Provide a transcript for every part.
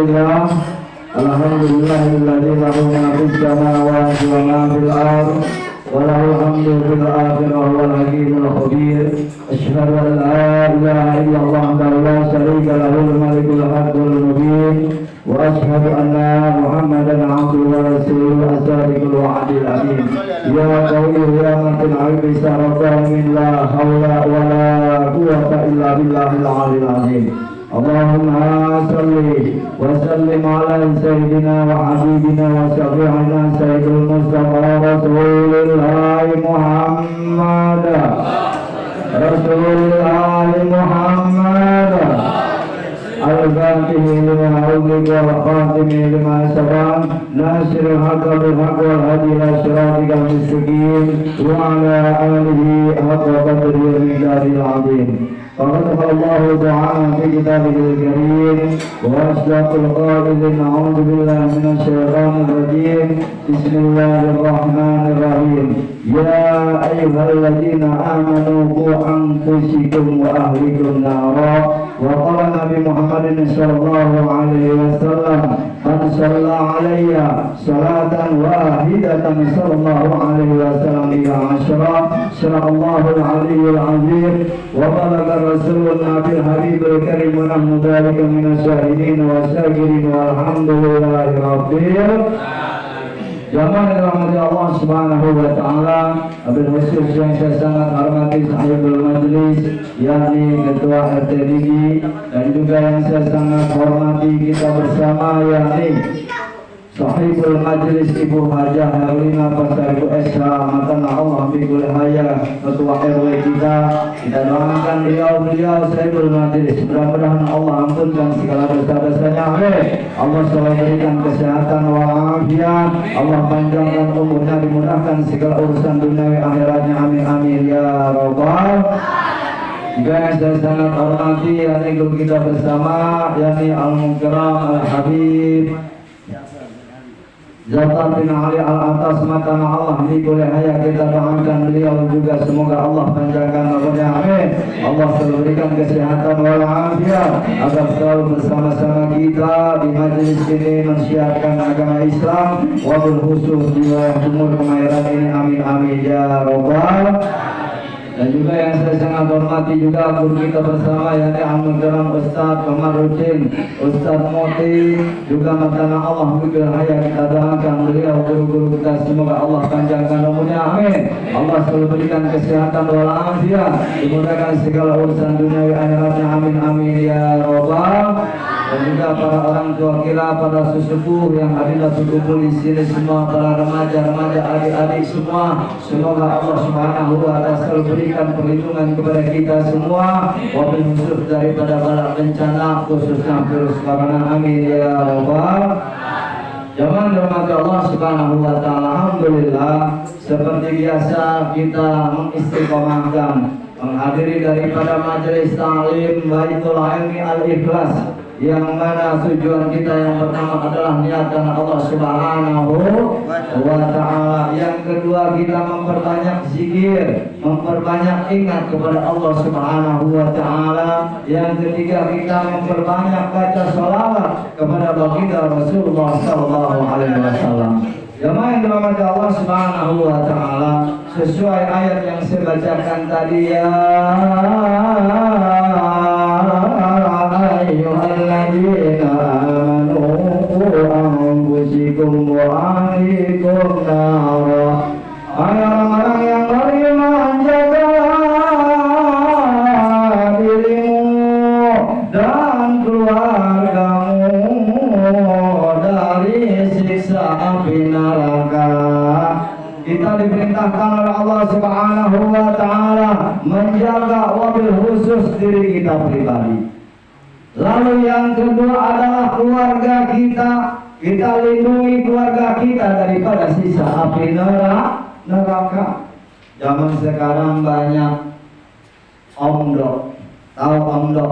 Alhamdulillah, alhamdulillahilladzi lahu ma fis samawati wa ma fil ardh wa lahul hamdu fil akhirati wal hakimul khabir. Asyhadu an la ilaha illallah wa la syarika lahu malikul haqqul mubin wa asyhadu anna Muhammadan abduhu wa rasuluhu as-sadiqul wa'dil amin. Ya qawli ya matin albi saratan min la hawla wa la quwwata illa billahil aliyil azim. Allahumma salli wa sallim ala sayyidina wa habibina wa syafi'ina sayyidul mustafa rasulillah Muhammad al-fatihi lima ughliqa wal khatimi lima sabaq nasirul haqqa bil haqq wal hadi ila siratikal mustaqim wa ala alihi haqqa qadrihi wa miqdaril azim. فقد الله تعالى في كتابه الكريم وأصدق القائلين أعوذ بالله من الشيطان الرجيم بسم الله الرحمن الرحيم يا أيها الذين آمنوا قوا أنفسكم وأهلكم نارا وقال النبي محمد صلى الله عليه وسلم من صلى علي صلاة واحدة صلى الله عليه وسلم بها عشرا صدق الله العلي العظيم وبلغ رسول النبي الحبيب الكريم ونحن ذلك من الشاهدين والشاكرين والحمد لله رب Jamaah yang dirahmati Allah Subhanahu wa taala, wabil khusus yang saya sangat hormati sahibul majlis yakni ketua RT Digi, dan juga yang saya sangat hormati kita bersama yakni sahibul majlis Ibu Hajah Herlina Pasar Ibu SH Matan Allah Bikul Haya ketua RW kita doakan beliau sahibul majlis, mudah-mudahan Allah ampunkan segala dosa-dosanya, amin. Allah selalu berikan kesehatan walafiat, Allah panjangkan umurnya, dimudahkan segala urusan dunia akhiratnya, amin amin ya rabbal. Juga yang saya sangat hormati yakni guru kita bersama yakni Al-Mukarram Al-Habib Zafar bin Ali Al-Atas Matan Allah Bikul Haya, kita doakan beliau juga semoga Allah panjangkan umurnya, amin. Allah selalu berikan kesehatan walafiat agar selalu bersama-sama kita di majelis ini mensiarkan agama Islam wabil khusus di wilayah Timur Kemayoran ini, amin amin ya rabbal. Dan juga yang saya sangat hormati juga guru kita bersama yakni Al-Mukarram Ustaz Kamarudin Ustaz Moti juga Matana Allah Bikul Haya, kita doakan beliau guru-guru kita semoga Allah panjangkan umurnya, amin. Allah selalu berikan kesehatan walafiat, dimudahkan segala urusan dunia akhiratnya, amin amin ya rabbal. Dan juga para orang tua kita, para sesepuh yang ada berkumpul di sini semua, para remaja-remaja, adik-adik semua, semoga Allah Subhanahu wa taala selalu berikan perlindungan kepada kita semua, wabil khusus daripada bala bencana khususnya virus corona, amin ya rabbal. Jangan dirahmati Allah Subhanahu wa taala. Alhamdulillah, seperti biasa kita mengistiqomahkan menghadiri daripada majelis ta'lim Baitul Ilmi Al-Ikhlas, yang mana tujuan kita yang pertama adalah niat karena Allah Subhanahu wa taala. Yang kedua kita memperbanyak zikir, memperbanyak ingat kepada Allah Subhanahu wa taala. Yang ketiga kita memperbanyak baca sholawat kepada baginda Rasulullah sallallahu alaihi wasallam. Jamaah yang dirahmati Allah Subhanahu wa taala, sesuai ayat yang saya bacakan tadi, ya ayyuhalladzina amanu qu anfusakum wa ahlikum nara. Hai orang-orang yang beriman, jaga dirimu dan keluargamu dari siksa api neraka. Kita diperintahkan oleh Allah Subhanahu wa taala menjaga wabil khusus diri kita pribadi. Lalu yang kedua adalah keluarga kita. Kita lindungi keluarga kita daripada sisa api neraka. Zaman sekarang banyak omdo. Tahu omdo?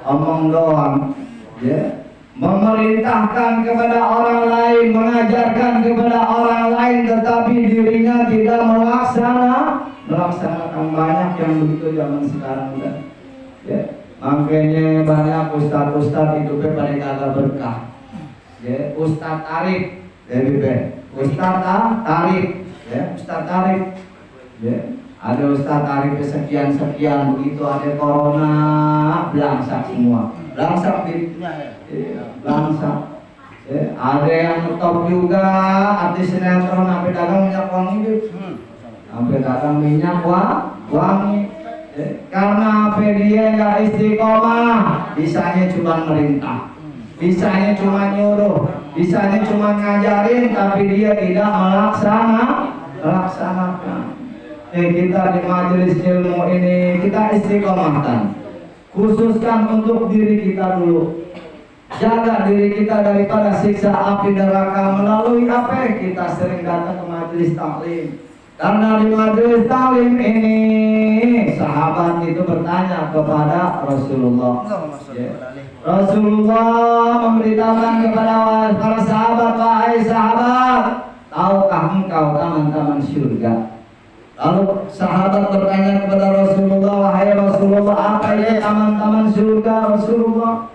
Omong doang. Ya. Memerintahkan kepada orang lain, mengajarkan kepada orang lain, tetapi dirinya tidak melaksanakan. Banyak yang begitu zaman sekarang, ya. Makanya banyak ustad-ustad hidupnya pada kagak berkah. Ya, Ustad Tarik, ya Ustad Tarik, ya Ustad Tarik, ya ada Ustad Tarik sekian begitu ada corona belangsak semua, belangsak belangsak. Ya, ada yang top juga artis sinetron sampai dagang minyak wangi, sampai dagang minyak wangi. Karena dia nggak istiqomah, bisanya cuma merintah, bisanya cuma nyuruh, bisanya cuma ngajarin, tapi dia tidak melaksanakan. Kita di majelis ilmu ini kita istiqomahkan, khususkan untuk diri kita dulu. Jaga diri kita daripada siksa api neraka melalui apa? Kita sering datang ke majelis taklim. Karena di majelis taklim ini sahabat itu bertanya kepada Rasulullah. Rasulullah memberitahukan kepada para sahabat, wahai sahabat, tahukah engkau taman-taman surga? Lalu sahabat bertanya kepada Rasulullah, wahai Rasulullah, apa ini taman-taman surga Rasulullah?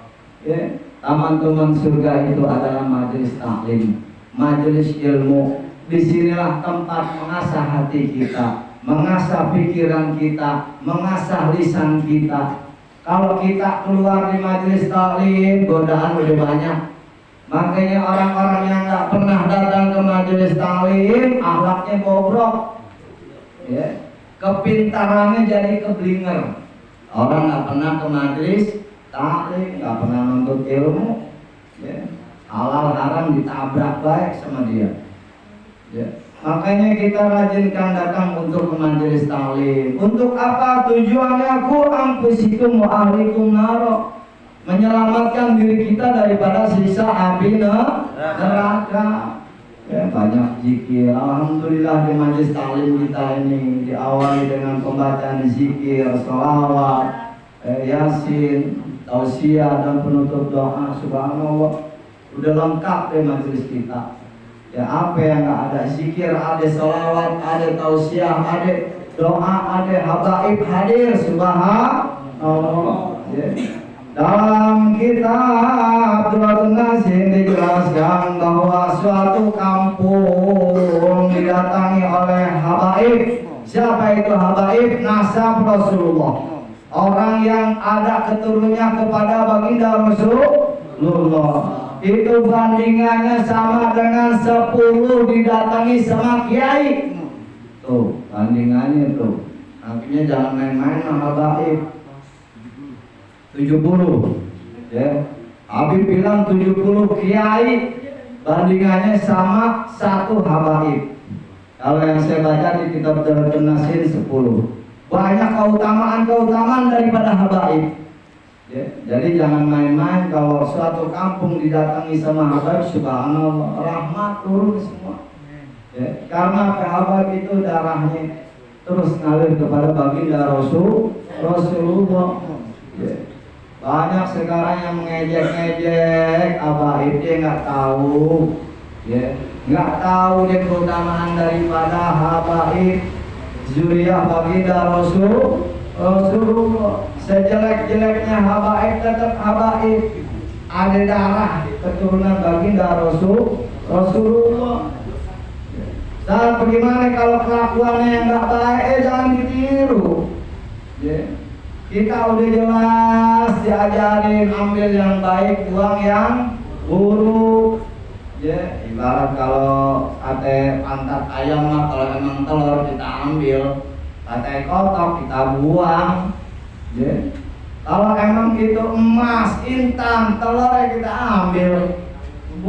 Ya, taman-taman surga itu adalah majelis taklim, majelis ilmu. Disinilah tempat mengasah hati kita, mengasah pikiran kita, mengasah lisan kita. Kalau kita keluar di majelis taklim, godaan udah banyak. Makanya orang-orang yang nggak pernah datang ke majelis taklim, akhlaknya bobrok, ya, kepintarannya jadi keblinger. Orang nggak pernah ke majelis taklim, nggak pernah nuntut ilmu, ya, halal haram ditabrak baik sama dia. Ya. Makanya kita rajinkan datang untuk ke majelis taklim. Untuk apa? Tujuannya anfusikum wa ahlikum naro, menyelamatkan diri kita daripada sisa api neraka. Ya, banyak zikir. Alhamdulillah di majelis taklim kita ini diawali dengan pembacaan zikir, sholawat, yasin, tausiah dan penutup doa. Subhanallah, udah lengkap di majelis kita. Ya, apa yang nggak ada? Zikir ada, sholawat ada, tausiah ada, doa ada, habaib hadir. Subhanallah. Ya. Dalam kitab Duatun Nasin dijelaskan bahwa suatu kampung didatangi oleh habaib. Siapa itu habaib? Nasab Rasulullah, orang yang ada keturunannya kepada baginda Rasulullah. Itu bandingannya sama dengan 10 didatangi sama kiai. Tuh bandingannya tuh. Akhirnya jangan main-main sama habaib. 70, ya. Habib bilang 70 kiai bandingannya sama 1 habaib. Kalau yang saya baca di kitab Duatun Nasin 10. Banyak keutamaan daripada habaib. Ya, jadi jangan main-main kalau suatu kampung didatangi sama habaib. Subhanallah, rahmat turun semua. Ya, karena habaib itu darahnya terus ngalir kepada baginda Rasulullah. Ya. Banyak sekarang yang mengejek-ngejek habaib, dia nggak tahu, ya, nggak tahu dia keutamaan daripada habaib, zuriyah baginda Rasulullah. Sejelek-jeleknya habaib tetap habaib, ada darah keturunan baginda Rasulullah. Dan bagaimana kalau kelakuannya yang nggak baik, jangan ditiru. Ya. Kita udah jelas diajarin ambil yang baik, buang yang buruk. Ya, ibarat kalau sate pantat ayam lah, kalau emang telur kita ambil, sate kotok kita buang. Ya. Kalau emang itu emas, intan, telurnya kita ambil.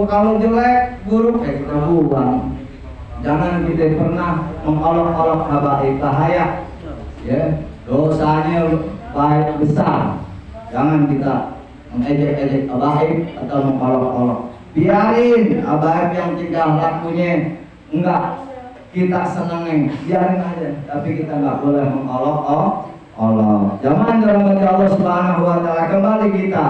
Kalau jelek, buruk ya kita buang. Jangan kita pernah mengolok-olok habaib, bahaya. Ya, dosanya baik besar. Jangan kita mengejek-ejek habaib atau mengolok-olok. Biarin habaib yang tinggal lakunya enggak kita senengin, biarin aja. Tapi kita nggak boleh mengolok-olok. Jangan dirahmati Allah Subhanahu wa taala. Kembali kita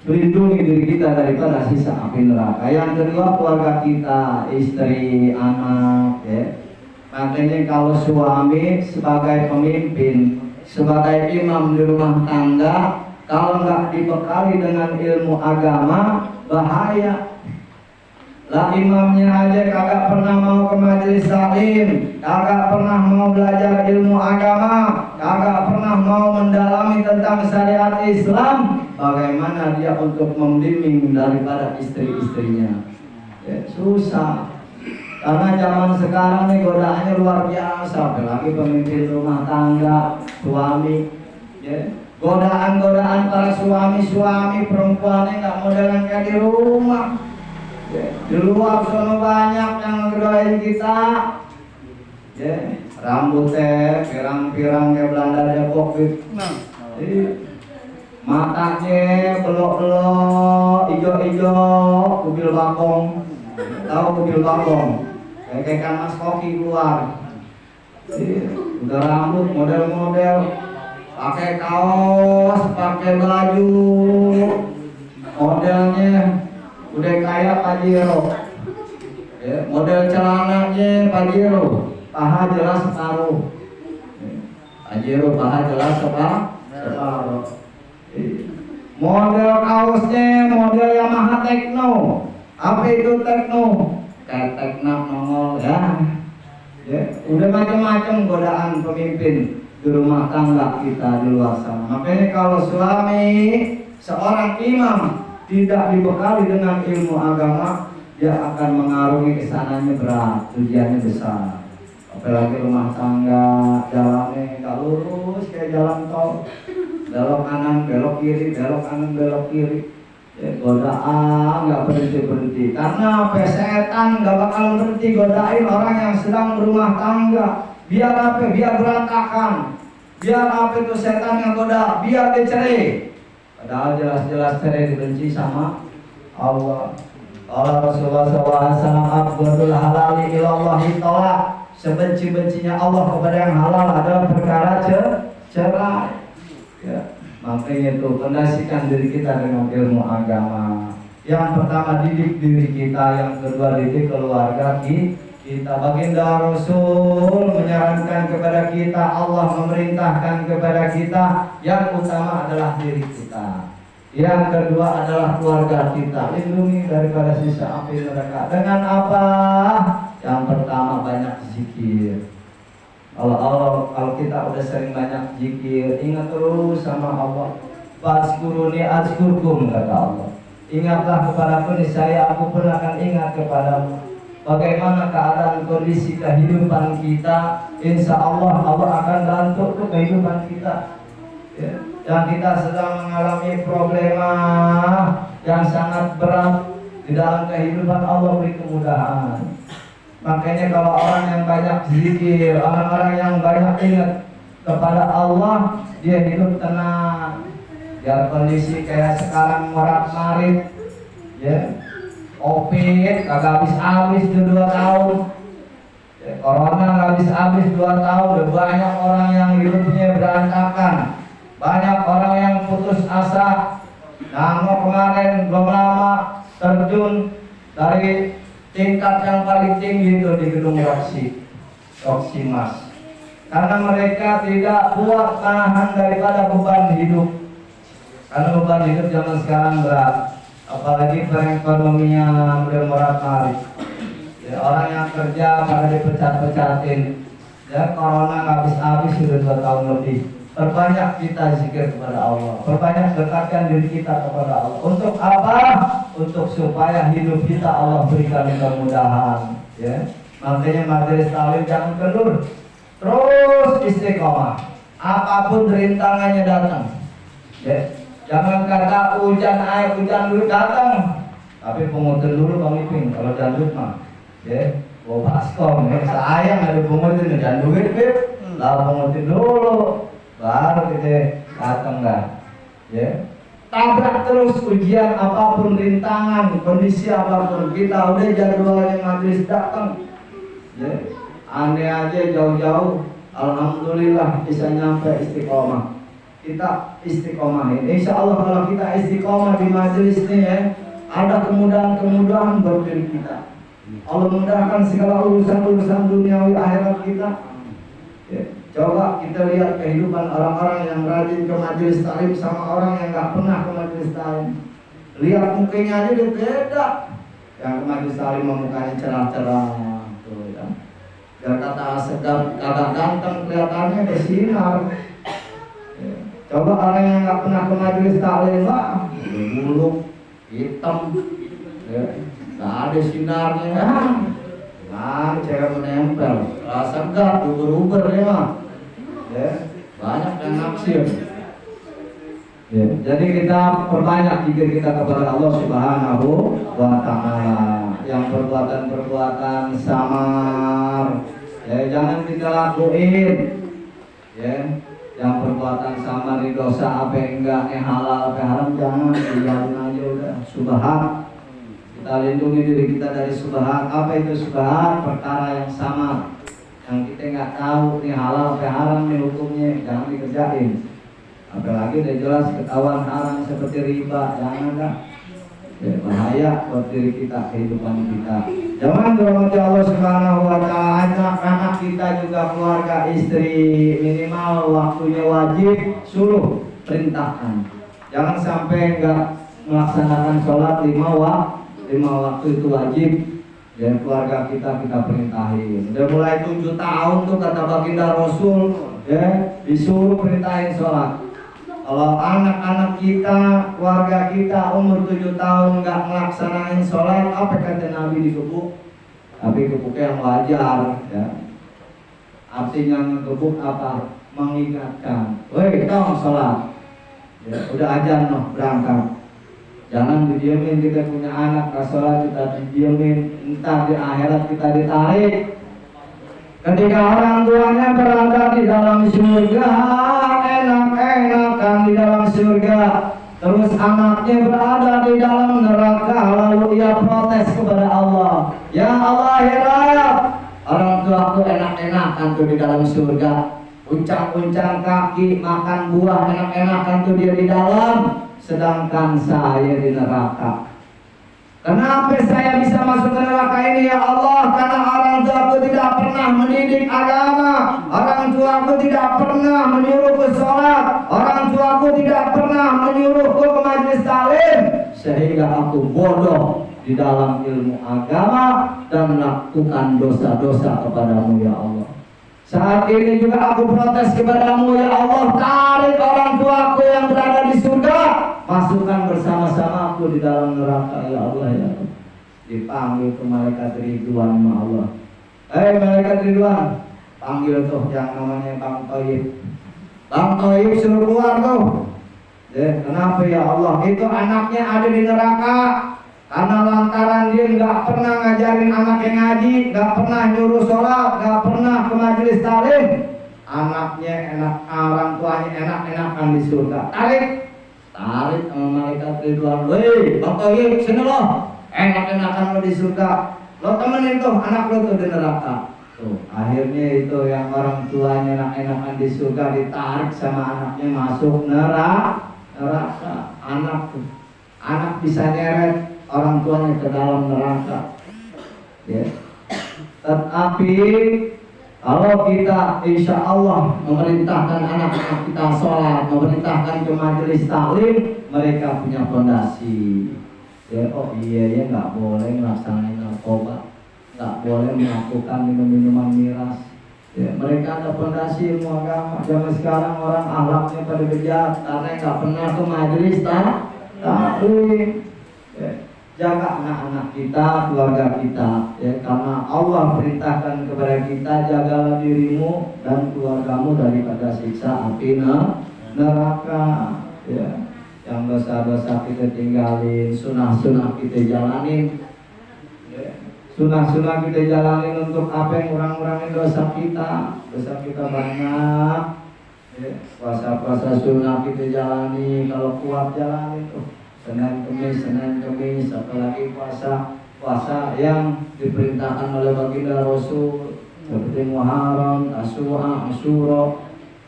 lindungi diri kita daripada sisa api neraka. Yang kedua, keluarga kita, istri, anak, ya. Makanya kalau suami sebagai pemimpin, sebagai imam di rumah tangga, kalau nggak dibekali dengan ilmu agama, bahaya. Lah imamnya aja kagak pernah mau ke majelis taklim, kagak pernah mau belajar ilmu agama, kagak pernah mau mendalami tentang syariat Islam, bagaimana dia untuk membimbing daripada istri-istrinya? Ya, susah. Karena zaman sekarang nih godaannya luar biasa, apalagi pemimpin rumah tangga, suami, ya. Godaan-godaan para suami-suami perempuannya nggak modelan kayak di rumah. Ya, di luar sana banyak yang ngegodain kita. Ya, rambutnya pirang-pirang kayak Belanda Depok gitu. Matanya belok-belok, ijo-ijo, kubil bakong. Tahu kubil bakong? Kayak ikan mas koki keluar. Udah rambut model-model, pakai kaos, pakai baju, modelnya udah kayak Pajero. Ya, model celananya Pajero, paha jelas separuh. Pajero paha jelas separuh. Model kaosnya model Yamaha Tekno. Apa itu Tekno? Kayak Tekno nongol ya. Ya, udah macam-macam godaan pemimpin di rumah tangga kita di luar sana. Makanya kalau suami seorang imam tidak dibekali dengan ilmu agama, dia akan mengarungi kesananya berat, ujiannya besar. Apalagi rumah tangga jalannya nggak lurus kayak jalan tol, belok kanan belok kiri, belok kanan belok kiri. Ya, godaan nggak berhenti. Karena setan nggak bakal berhenti godain orang yang sedang berumah tangga. Biar apa? Biar berantakan. Biar apa itu setan yang goda? Biar dia cerai. Padahal jelas-jelas cerai dibenci sama Allah. Allah Rasulullah SAW abdul halali ilallahi tolak. Sebenci-bencinya Allah kepada yang halal adalah perkara cerai. Ya. Makanya itu fondasikan diri kita dengan ilmu agama. Yang pertama didik diri kita, yang kedua didik keluarga kita. Baginda Rasul menyarankan kepada kita, Allah memerintahkan kepada kita, yang utama adalah diri kita. Yang kedua adalah keluarga kita. Lindungi daripada sisa api neraka. Dengan apa? Yang pertama banyak zikir. Kalau kita udah sering banyak zikir, ingat terus sama Allah. Fazkuruni azkurkum, kata Allah. Ingatlah kepadaku, niscaya aku pun akan ingat kepadamu. Bagaimana keadaan kondisi kehidupan kita, insya Allah Allah akan bantu ke kehidupan kita. Ya. Yang kita sedang mengalami problema yang sangat berat di dalam kehidupan, Allah beri kemudahan. Makanya kalau orang yang banyak zikir, orang-orang yang banyak ingat kepada Allah, dia hidup tenang. Biar kondisi kayak sekarang morat-marit, ya, COVID kagak habis-habis 2 tahun, ya, corona kagak habis-habis 2 tahun. Udah banyak orang yang hidupnya berantakan, banyak orang yang putus asa. Namo kemarin belum lama terjun dari tingkat yang paling tinggi itu di gedung Roxy Mas, karena mereka tidak kuat tahan daripada beban hidup. Karena beban hidup zaman sekarang berat, apalagi perekonomian udah morat-marit. Ya, orang yang kerja pada dipecat-pecatin. Ya, corona nggak habis-habis sudah 2 tahun lebih. Perbanyak kita zikir kepada Allah, perbanyak dekatkan diri kita kepada Allah. Untuk apa? Untuk supaya hidup kita Allah berikan kemudahan. Ya, makanya majelis taklim jangan kendur, terus istiqomah. Apapun rintangannya datang. Ya, jangan kata hujan dulu datang, tapi pengutin dulu pemimpin. Kalau jandut mah, ya, bawa baskom. Ya, sayang ada pengutin dan duit, lah pengutin dulu. Baru kita datang dah, ya. Tabrak terus ujian apapun, rintangan, kondisi apapun, kita udah jadwalnya majelis datang, ya. Aneh aja jauh-jauh, alhamdulillah bisa nyampe istiqomah. Kita istiqomah ini, insya Allah kalau kita istiqomah di majelis ini, ya, ada kemudahan-kemudahan buat diri kita. Allah mudahkan segala urusan-urusan duniawi akhirat kita. Ya. Coba kita lihat kehidupan orang-orang yang rajin ke majelis taklim sama orang yang nggak pernah ke majelis taklim. Lihat mukanya aja udah beda. Yang ke majelis taklim mukanya cerah-cerah, tuh ya. Biar kata sedap, kagak ganteng kelihatannya bersinar. Ya. Coba orang yang nggak pernah ke majelis taklim lah, muluk, hitam, ya. Nggak ada sinarnya. Nah, cewek menempel, rasa enggak, uber-uber ya mah. Ya, banyak yang naksir. Ya, jadi kita perbanyak jika kita kepada Allah Subhanahu wa Ta'ala. Yang perbuatan-perbuatan samar, ya jangan kita lakuin. Ya, yang perbuatan samar di dosa apa yang enggak, halal apa haram jangan, tinggalin aja udah. Subhan. Kita lindungi diri kita dari subhat. Apa itu subhat? Perkara yang sama, yang kita nggak tahu nih halal atau haram nih hukumnya, jangan dikerjain. Apalagi udah jelas ketahuan haram seperti riba, jangan kan? Ya, bahaya buat diri kita, kehidupan kita. Jangan dirahmati Allah Subhanahu wa Ta'ala. Anak-anak kita juga, keluarga, istri, minimal waktunya wajib suruh, perintahkan. Jangan sampai nggak melaksanakan sholat 5 waktu itu wajib. Dan keluarga kita perintahin. Udah mulai 7 tahun tuh kata baginda Rasul, ya disuruh perintahin sholat. Kalau anak-anak kita, keluarga kita umur 7 tahun nggak melaksanain sholat, apa kata Nabi dikebuk? Tapi kebuknya yang wajar, ya. Artinya ngebuk apa? Mengingatkan. Woi, kita sholat. Ya, udah ajan noh, berangkat. Jangan didiamin, kita punya anak sholat kita didiamin, entar di akhirat kita ditarik. Ketika orang tuanya berada di dalam surga, enak-enakan di dalam surga, terus anaknya berada di dalam neraka, lalu ia protes kepada Allah, ya Allah hirap, orang tuaku enak-enakan tuh di dalam surga, uncang-uncang kaki, makan buah enak-enakan tuh dia di dalam, sedangkan saya di neraka. Kenapa saya bisa masuk ke neraka ini ya Allah? Karena orang tuaku tidak pernah mendidik agama, orang tuaku tidak pernah menyuruhku sholat, orang tuaku tidak pernah menyuruhku ke majelis taklim, sehingga aku bodoh di dalam ilmu agama dan melakukan dosa-dosa kepadamu ya Allah. Saat ini juga aku protes kepadamu ya Allah, tarik orang tuaku yang berada di surga, masukkan bersama-sama aku di dalam neraka ya Allah ya. Dipanggil ke malaikat Ridwan sama Allah. Malaikat Ridwan, panggil tuh yang namanya Bang Toyib. Bang Toyib suruh keluar tuh. Kenapa ya Allah? Itu anaknya ada di neraka karena lantaran dia nggak pernah ngajarin anaknya ngaji, nggak pernah nyuruh sholat, nggak pernah ke majelis taklim. Anaknya enak, orang tuanya enak-enakan di surga. Tarik sama malaikat Ridwan. Woi, Bang Toyib, sini lo. Enak-enakan lo di surga. Lo temenin tuh anak lo tuh di neraka. Tuh, akhirnya itu yang orang tuanya enak-enakan di surga ditarik sama anaknya masuk neraka. Anak bisa nyeret orang tuanya ke dalam neraka. Ya. Tetapi kalau kita insya Allah memerintahkan anak-anak kita sholat, memerintahkan ke majelis taklim, mereka punya fondasi. Ya, oh iya ya nggak boleh melaksanakan narkoba, nggak boleh melakukan minum-minuman miras. Ya, mereka ada fondasi ilmu agama. Zaman sekarang orang akhlaknya pada bejat karena nggak pernah ke majelis taklim. Ya. Jaga anak-anak kita, keluarga kita, ya, karena Allah perintahkan kepada kita, jagalah dirimu dan keluargamu daripada siksa api neraka. Ya. Yang dosa-dosa kita tinggalin, sunah-sunah kita jalanin. Ya. Sunah-sunah kita jalanin untuk apa yang ngurang-ngurangin dosa kita. Dosa kita banyak. Ya. Puasa-puasa sunah kita jalani, kalau kuat jalanin tuh. Senin Kemis, apalagi puasa yang diperintahkan oleh baginda Rasul seperti Muharram, Asyura.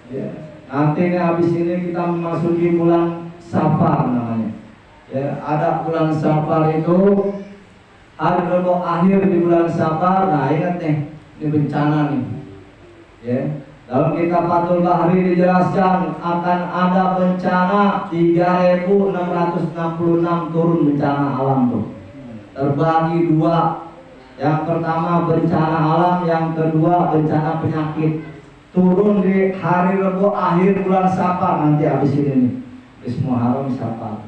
Ya. Nanti nih habis ini kita memasuki bulan Safar namanya. Ya, ada bulan Safar itu hari kelompok akhir di bulan Safar. Nah ingat nih, ini bencana nih. Ya, Dalam kitab Fathul Bahri dijelaskan akan ada bencana 3.666 turun bencana alam tuh. Terbagi dua. Yang pertama bencana alam, yang kedua bencana penyakit. Turun di hari Rebo akhir bulan Safar nanti habis ini nih. Muharram Safar.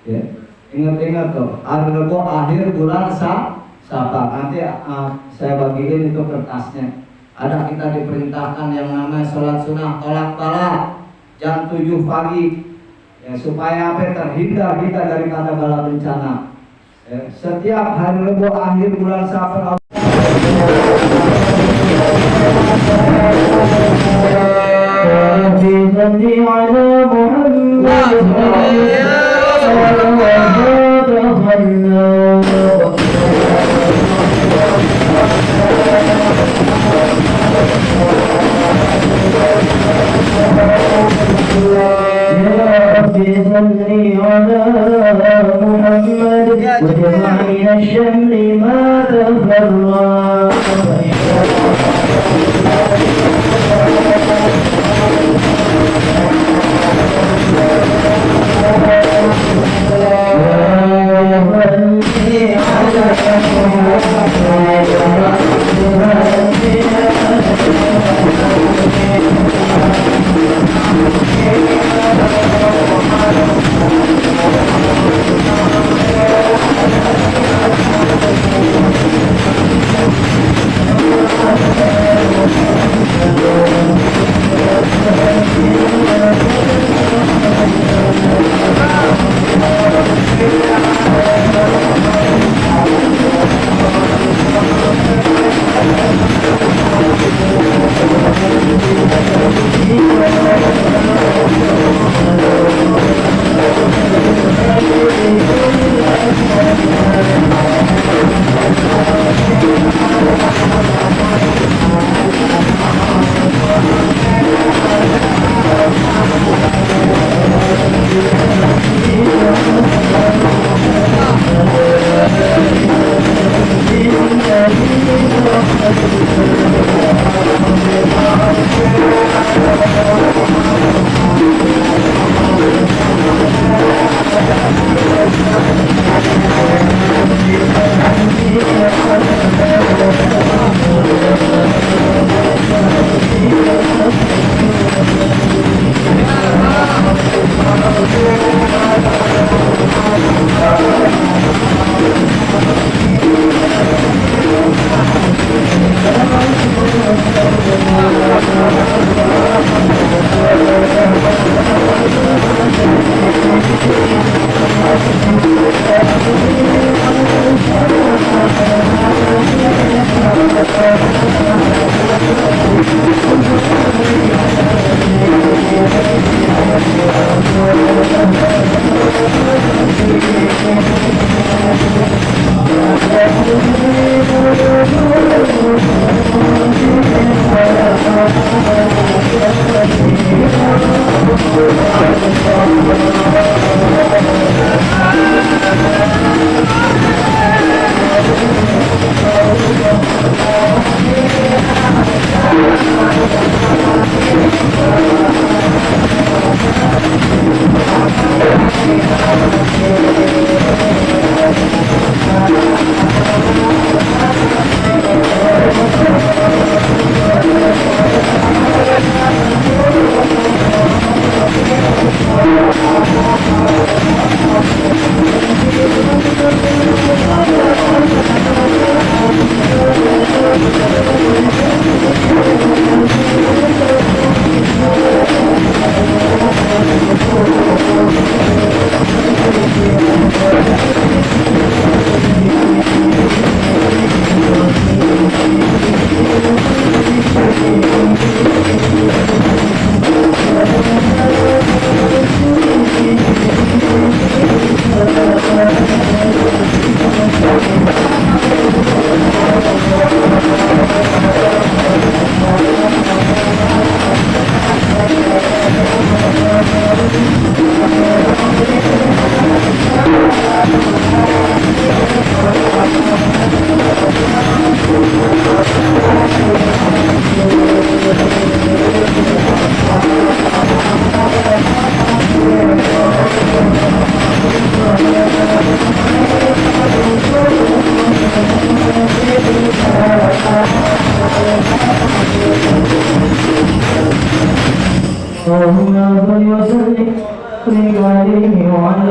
Ya. Ingat-ingat tuh, hari Rebo akhir bulan Safar. Nanti saya bagiin itu kertasnya. Ada kita diperintahkan yang namanya sholat sunnah tolak bala jam 7 pagi ya, supaya apa terhindar kita daripada bala bencana ya. Setiap hari Rebo akhir bulan Safar صلي على محمد وجمع من الشمل ما تفرق وبارك عليه وعلى